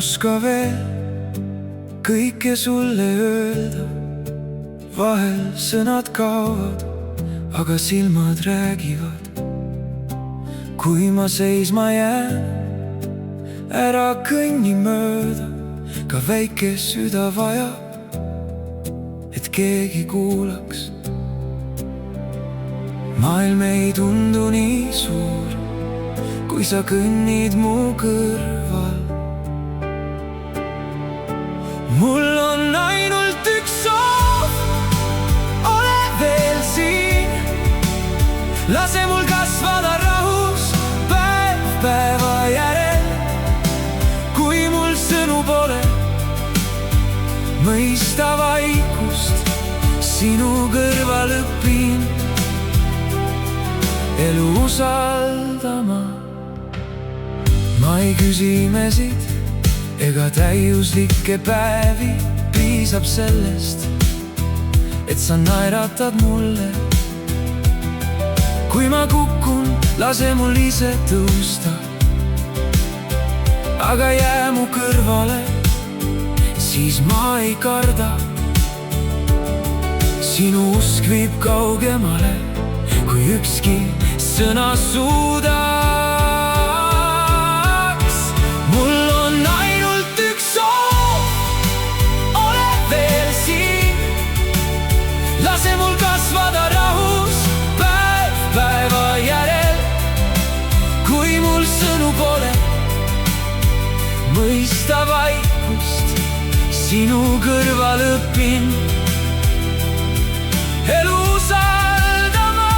oska veel kõike sulle öelda. Vahel sõnad kaovad, aga silmad räägivad. Kui ma seisma jään, ära kõnni mööda. Ka väike süda vajab, et keegi kuulaks. Maailm ei tundu nii suur, kui sa kõnnid mu kõrval. Mul on ainult üks soov, ole veel siin. Lase mul kasvada rahus päev päeva järel. Kui mul sõnu pole, mõista vaikust, sinu kõrval õpin elu usaldama. Ma ei küsi imesid ega täiuslikke päevi, piisab sellest, et sa naeratad mulle. Kui ma kukun, lase mul ise tõusta, aga jää mu kõrvale, siis ma ei karda. Sinu usk viib kaugemale, kui ükski sõna suudaks. Mul on ainult üks soov, ole veel siin. Lase mul kasvada rahus päev päeva järel. Kui mul sõnu pole, mõista vaikust, sinu kõrval õpin elu usaldama.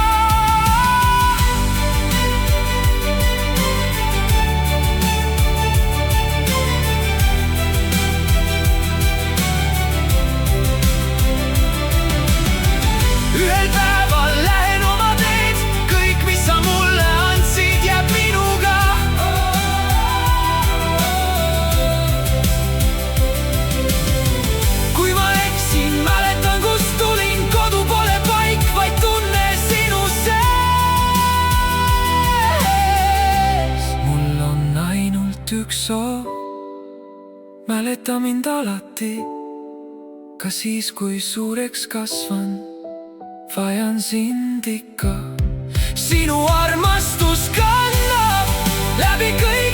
Ühel päeval lähen oma teed, kõik, mis sa mulle andsid, jääb minuga. Kui ma eksin, mäletan, kust tulin, kodu pole paik, vaid tunne sinu sees. Mul on ainult üks soov, mäleta mind alati, ka siis, kui suureks kasvan. Vajan sind ikka, sinu armastus kannab läbi kõik.